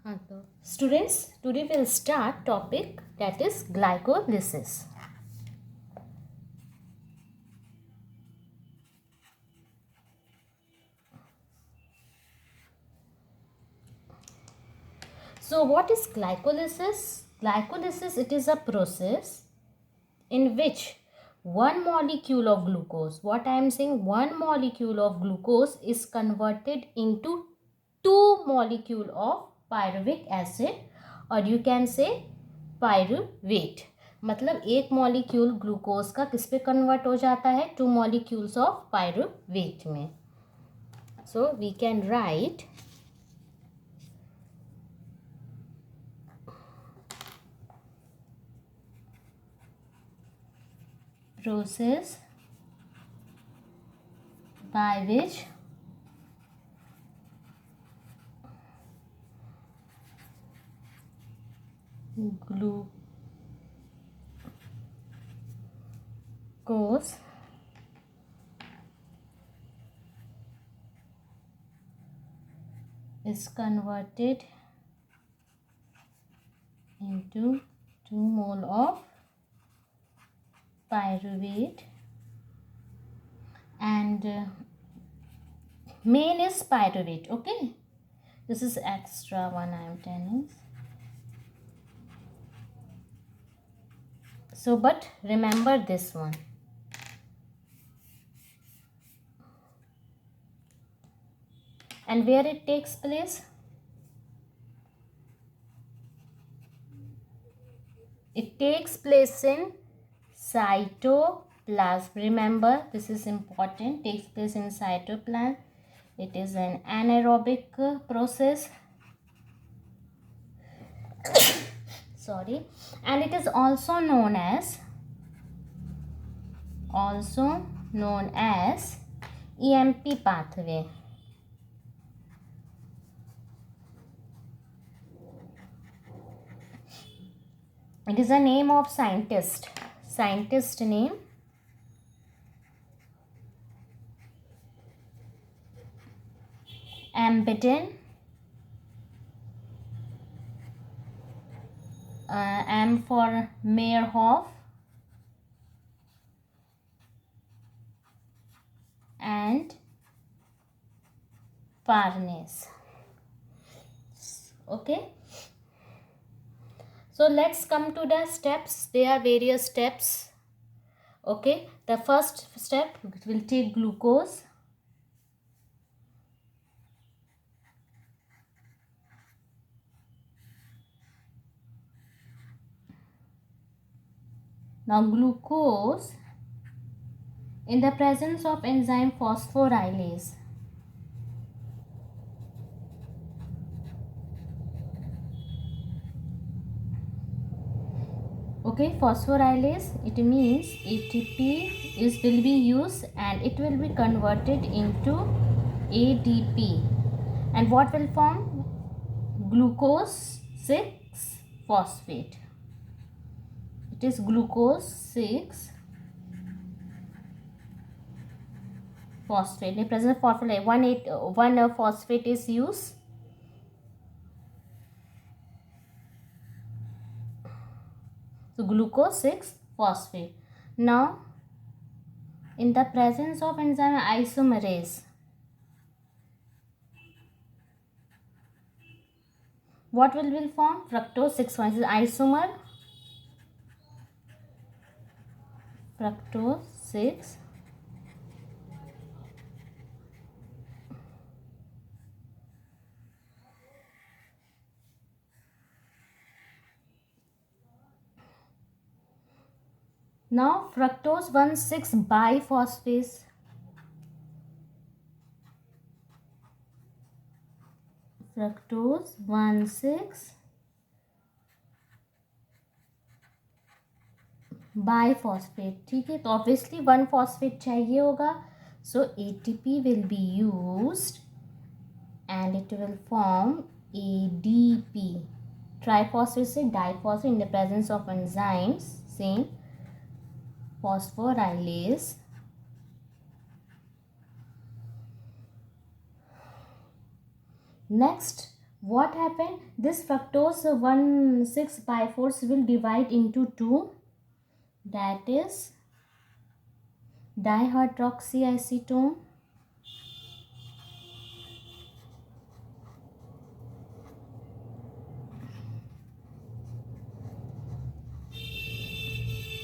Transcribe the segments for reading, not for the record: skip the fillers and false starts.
हाँ तो students, today we'll start topic that is glycolysis. So what is glycolysis? Glycolysis, it is a process in which one molecule of glucose, what I am saying, one molecule of glucose is converted into two molecule of pyruvic acid, or you can say pyruvate. मतलब एक molecule glucose का किस पे convert हो जाता है? Two molecules of pyruvate में. So we can write process by which glucose is converted into 2 mole of pyruvate, and main is pyruvate. Okay, this is extra one I am telling. So but remember this one. And where it takes place? It takes place in cytoplasm. Remember, this is important. Takes place in cytoplasm. It is an anaerobic process. Sorry. And it is also known as EMP pathway. It is a name of scientist name Ambedon. M for Meyerhoff and Parnes. Okay, so let's come to the steps. There are various steps. Okay, the first step will take glucose. Now glucose, in the presence of enzyme phosphorylase, okay, phosphorylase, it means ATP will be used and it will be converted into ADP, and what will form? Glucose 6 phosphate. It is glucose 6 phosphate. In present phosphate, one phosphate is used. So glucose 6 phosphate. Now in the presence of enzyme isomerase, what will form? Fructose 6 1 is isomer fructose 6 . Now fructose 1,6 biphosphase. Fructose 1,6 biphosphate. ठीक है, तो obviously 1 phosphate चाहिए होगा. So ATP will be used and it will form ADP. Triphosphate से diphosphate in the presence of enzymes same phosphorylase. Next, what happened? This fructose 1,6-by-4 will divide into 2, that is dihydroxyacetone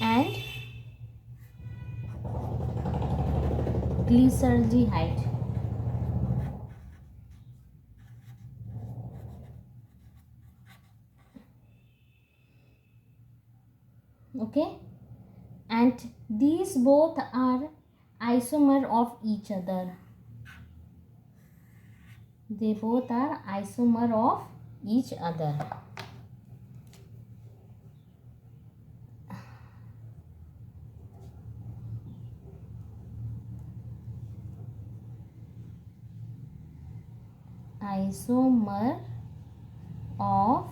and glyceraldehyde. Okay, and these both are isomer of each other. They both are isomer of each other. Isomer of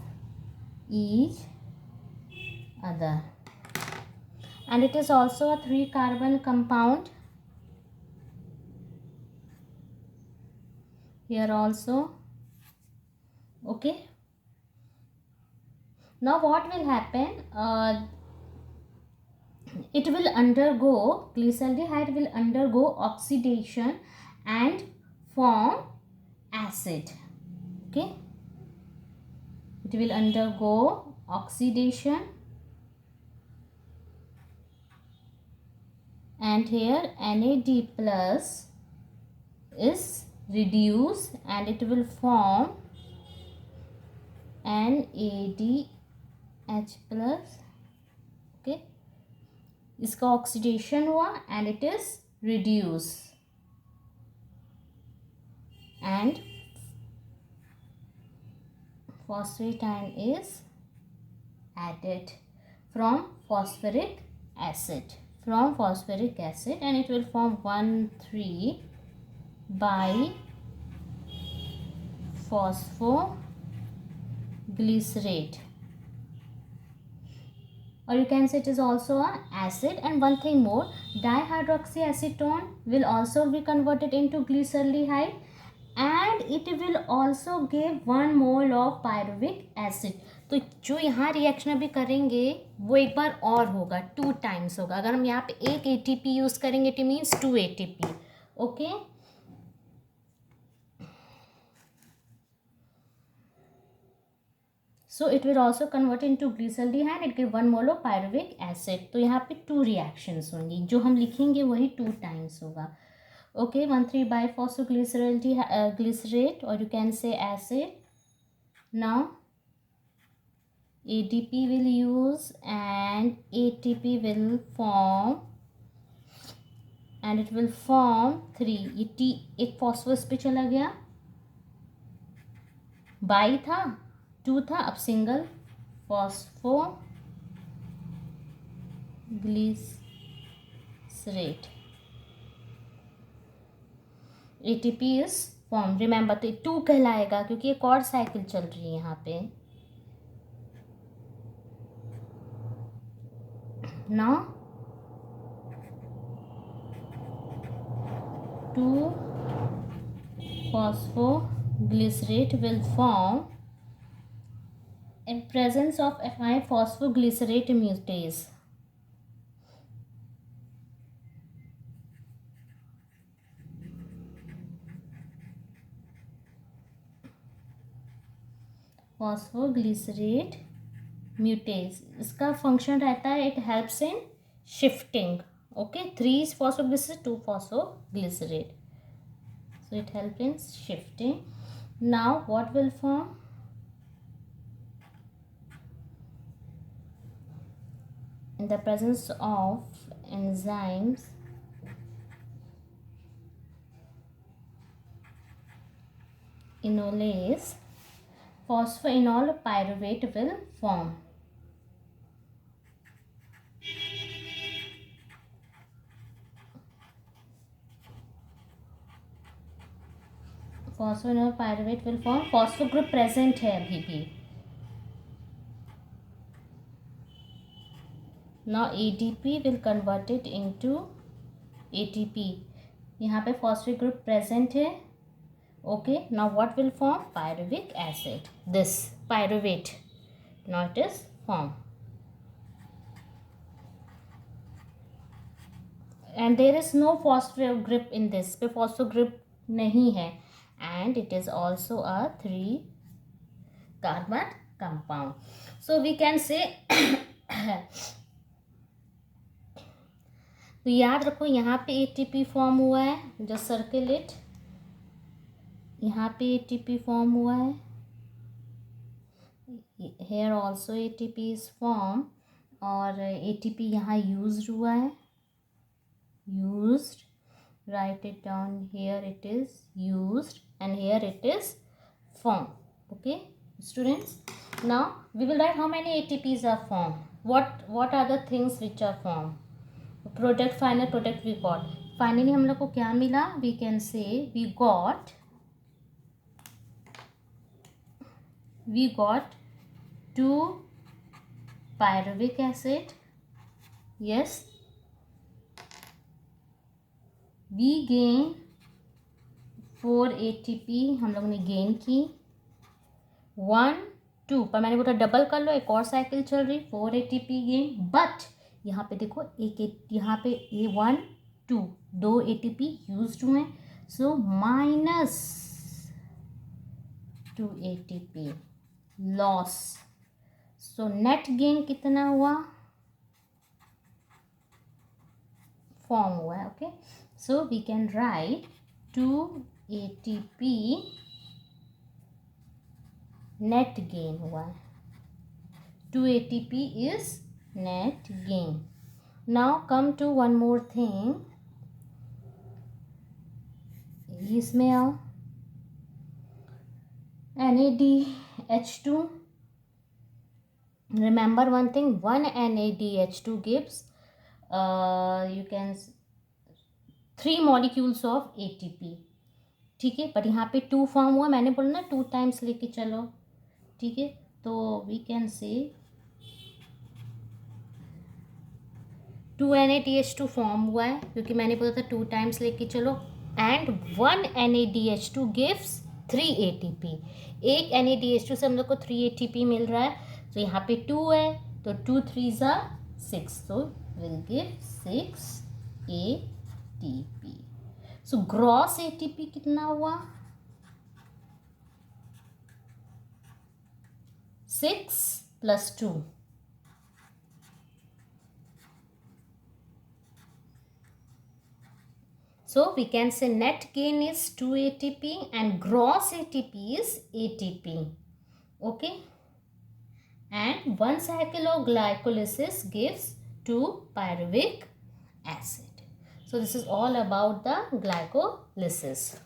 each other. And it is also a 3-carbon compound. Here also. Okay. Now what will happen? It will undergo, glyceraldehyde will undergo oxidation and form acid. Okay. It will undergo oxidation, and here NAD plus is reduced and it will form NADH plus. Okay, इसका oxidation हुआ and it is reduced, and phosphate ion is added from phosphoric acid, and it will form 1,3 by phosphoglycerate, or you can say it is also an acid. And one thing more, dihydroxyacetone will also be converted into glyceraldehyde, and it will also give 1 mole of pyruvic acid. तो जो यहाँ reaction अभी करेंगे वो एक बार और होगा, 2 times होगा. अगर हम यहाँ पे एक ATP यूज़ करेंगे it means 2 ATP. Okay, so it will also convert into glyceraldehyde, it give 1 mole of pyruvic acid. तो यहाँ पे 2 reactions होंगी, जो हम लिखेंगे वही 2 times होगा. Okay, 1,3 by phosphoglycerate, or you can say acid. Now ADP will use and ATP will form, and it will form 3. ये T एक phosphorus पे चला गया, बाई था 2 था, अब single phosphoglycerate. ATP is formed. Remember, तो 2 कहलाएगा क्योंकि एक और साइकिल चल रही है यहाँ पे. Now 2-phosphoglycerate will form in presence of Fi phosphoglycerate mutase. phosphoglycerate mutase, इसका फंक्शन रहता है, it helps in shifting. Okay, 3 phosphoglycerate, 2 phosphoglycerate, so it helps in shifting. Now what will form? In the presence of enzymes enolase, phosphoenol pyruvate will form. Phosphoenol pyruvate will form. Phospho group present है अभी भी. Now ADP will convert it into ATP. यहाँ पे phosphate group present है, Okay, now what will form? Pyruvic acid. This pyruvate. Now it is formed. And there is no phosphor group in this. पे phosphor group नहीं है. And it is also a 3 carbon compound. So we can say तो याद रखो यहाँ पे ATP form हुआ है. Just circle it. यहाँ पे ATP फॉर्म हुआ है. Here also ATP is formed. और ATP यहाँ यूज्ड हुआ है. Used. Write it down. Here it is used and here it is formed. Okay, students. Now we will write how many ATPs are formed. What are the things which are formed? Product, final product we got. Finally हम लोग को क्या मिला? We can say we got 2 pyruvic acid. Yes. We gain 4 ATP हम लोग ने gain की. 1 2 पर मैंने बोला डबल कर लो. एक और साइकिल चल रही. 4 ATP गेन. बट यहाँ पे देखो यहाँ पे 1 2 2 ATP यूज हुए. So minus 2 ATP loss. So net gain कितना हुआ? फॉर्म हुआ है. Okay, so we can write 2 ATP net gain हुआ है. 2 ATP is net gain. Now come to one more thing. इसमें आओ. NADH2. Remember one thing, one NADH2 gives you can 3 molecules of ATP. ठीक है, पर यहाँ पे 2 फॉर्म हुआ. मैंने बोला ना 2 टाइम्स लेके चलो. ठीक है, तो we can say 2 NADH2 form हुआ है क्योंकि मैंने बोला था 2 टाइम्स लेके चलो. And 1 NADH2 gives 3 ATP. एक NADH2 से हम लोग को 3 ATP मिल रहा है. तो यहाँ पे 2 है तो 2 3s are 6. तो will give 6 ATP. So gross ATP कितना हुआ? 6 plus 2. So we can say net gain is 2 ATP and gross ATP is ATP. Okay. And one cycle of glycolysis gives 2 pyruvic acid. So this is all about the glycolysis.